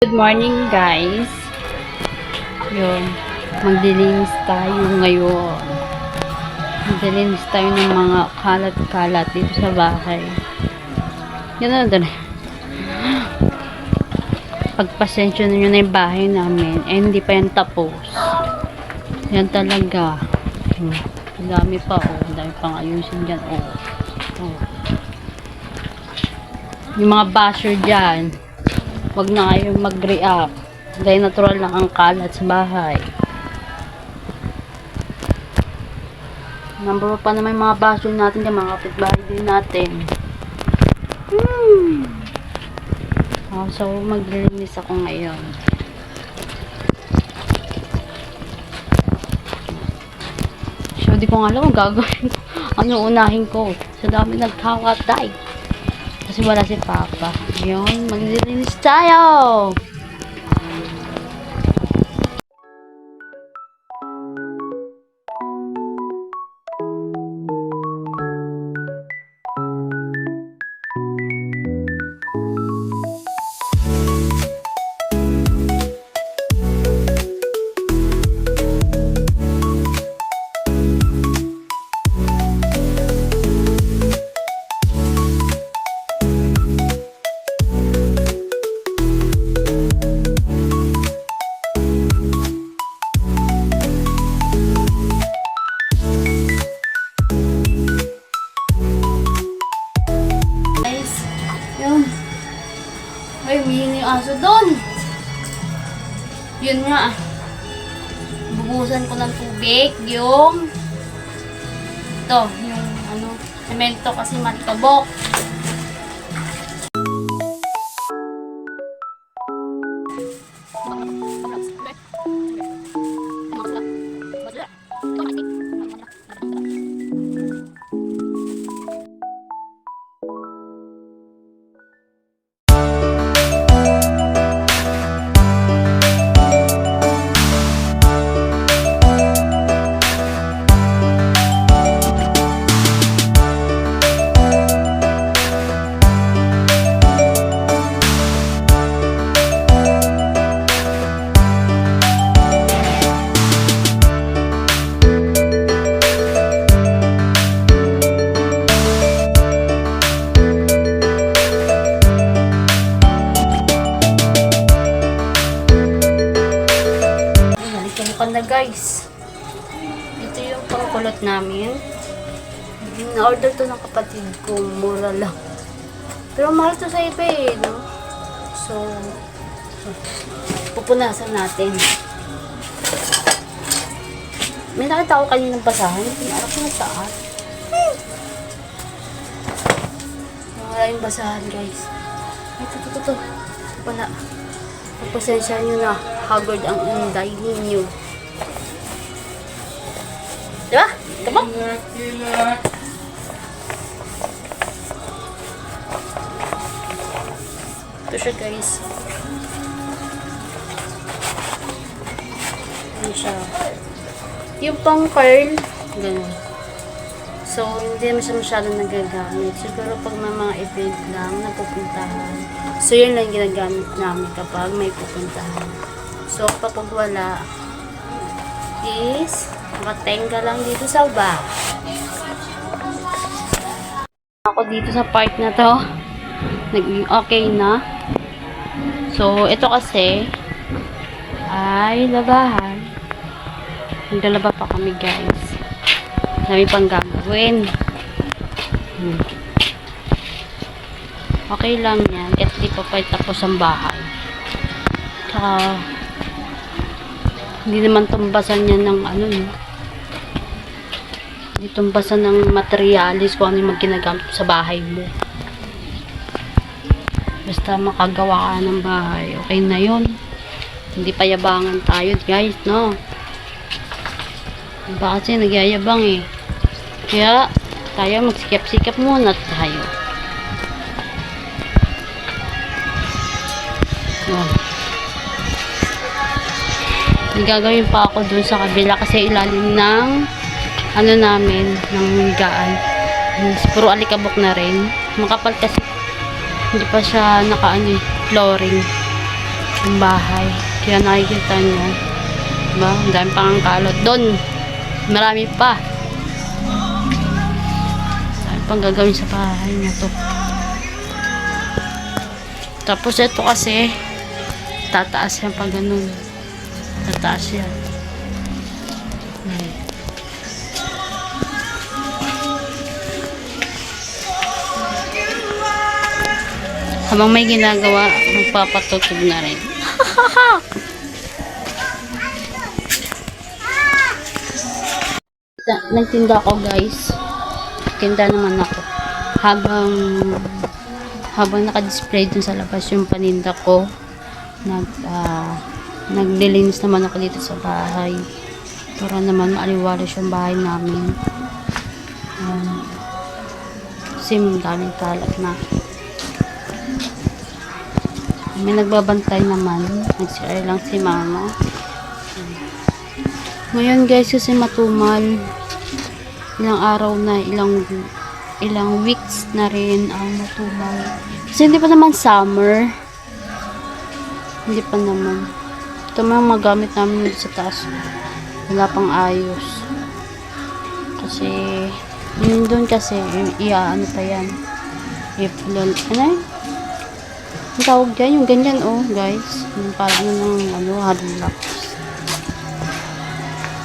Good morning guys. Yun, maglilinis tayo ngayon. Maglilinis tayo ng mga kalat-kalat dito sa bahay. Yan na doon. Pagpasensya nyo na yung bahay namin. Hindi pa yan tapos. Yan talaga. Ang dami pa oh. Ang dami pang ayusin dyan oh. Yung mga basher dyan, wag na kayong mag-react dahil natural lang ang kalat sa bahay. Number pa naman yung mga basyo natin dyan, mga kapitbahay din natin. So maglilinis ako ngayon. So di ko nga alam kung gagawin ko. Ano unahin ko. Sa dami nagkakatay kasi wala si Papa. Yun, maglilinis tayo. Ay, umihingi yung aso doon. Yun nga. Bubusan ko ng tubig. Yung semento kasi malikabok. Na guys, ito yung pangkulot namin. Na-order to ng kapatid ko, mura lang, pero mahal to sa iba eh, no? So pupunasan natin. May nakita ko kaninang basahan, pinarap ko na saan wala yung basahan guys. Ito wala. Pagpasensya nyo na, haggard ang inday ninyo. Diba? Come on. Ito siya guys. Ano siya? Yung pang curl, ganun. So, hindi naman siya masyadong nagagamit. Siguro pag may mga event lang na pupuntahan. So, yun lang ginagamit namin kapag may pupuntahan. So, kapag wala, is makatenga lang dito sa bahay. Ako dito sa part na to, naging okay na. So, ito kasi ay labahan. Naglalaba pa kami guys. Dami pang gagawin. Okay lang yan. Kasi di pa tapos ang bahay. Tsaka hindi naman tumbasan yan ng ano, no? Hindi tumbasan ng materialis kung ano yung ginagamit sa bahay mo. Basta makagawa ka ng bahay, okay na yun. Hindi payabangan tayo guys, no? Iba kasi nagyayabang eh. Kaya tayo magsikap-sikap muna tayo. Yan. Gagawin pa ako dun sa kabila kasi ilalim ng ano namin, ng higaan. Puro alikabok na rin. Makapal kasi hindi pa siya naka flooring. yung bahay. Kaya nakikita nyo. Diba? Ang dami pang kalot. Doon, marami pa. Dami pang gagawin sa bahay na to. Tapos ito kasi, tataas yan pag ganun. Tataas yan. Ayan. Habang may ginagawa, magpapatutog na rin. Nagtinda ako guys. Tinda naman ako. Habang naka-display dun sa labas yung paninda ko, naglilinis naman ako dito sa bahay. Para naman maaliwalas yung bahay namin. Kasi daming kalat na. May nagbabantay naman. Nag-CR lang si mama. Ngayon guys, kasi matumal. Ilang araw na, ilang weeks na rin ang matumal. Kasi hindi pa naman summer. Hindi pa naman. Ito mga magamit namin dito sa taas. Wala pang ayos. Kasi, yun doon kasi, ano pa yan. Ano yun? Ang tawag dyan, yung ganyan, oh, guys. Yung parang hardlock.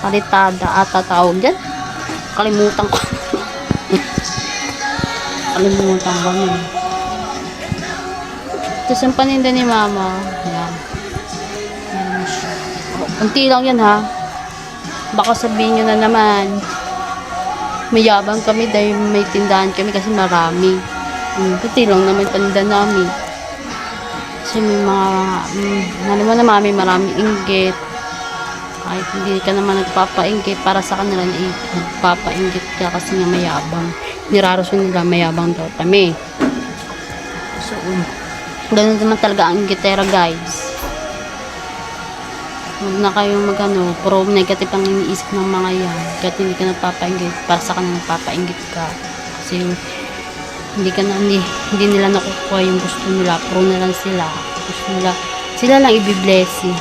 Palitada ata tawag dyan. Kalimutan ko. Kalimutan ko yun. Tapos ang paninda ni mama, yan. Yan siya. Unti lang yan, ha. Baka sabihin nyo na naman, mayabang kami dahil may tindahan kami kasi marami. Unti lang naman paninda namin. Kasi may mga, naman na mami, maraming inggit. Kahit hindi ka naman nagpapainggit, para sa kanila na nagpapainggit ka kasi nga mayabang. Nirarason nila mayabang daw kami. So, ganun naman talaga ang inggitera guys. Huwag na kayong puro negative ang iniisip ng mga yan. Kahit hindi ka nagpapainggit, para sa kanila nagpapainggit ka. Kasi hindi nila nakukuha yung gusto nila. Pro na lang sila. Gusto nila, sila lang i-blessing.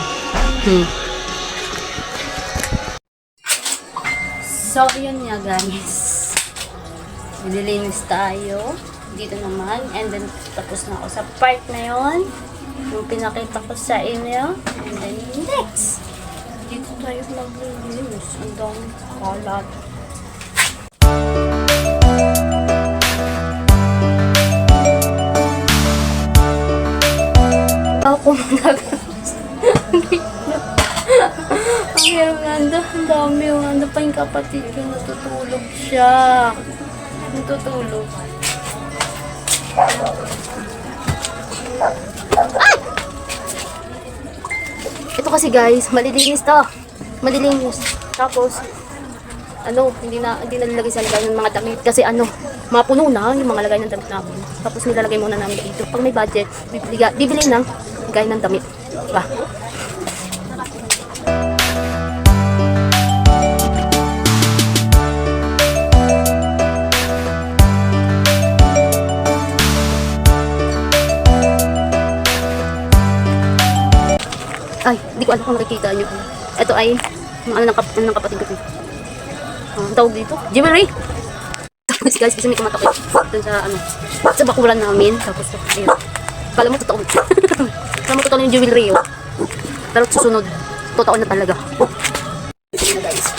So, yun nga guys. Nililinis tayo. Dito naman. And then, tapos na ako sa part na yun. Yung pinakita ko sa inyo. And then, next. Dito tayo maglilinis. Ang dami kalat. Ako nag-alas. Ang hirap nga, ang dami yung pa yung kapatid ko, natutulog siya. Natutulog. Ay! Ito kasi guys, malilinis to. Malilinis. Tapos, hindi na nilagay sa lagay ng mga damit. Kasi mapuno na yung mga lagay ng damit namin. Tapos nilalagay muna namin dito. Pag may budget, bibili ng lagay ng damit. Diba? Ay, di ko alam kung nakikita nyo. Ito ay ng kapatid ko. Ang tawag dito? Jewelry! Tapos guys, kasi may kumatakit dun sa bakuran namin. Tapos, ayun. Kala mo totoo. Kala mo totoo yung jewelry, oh. Pero susunod, totoo na talaga. Ito na guys.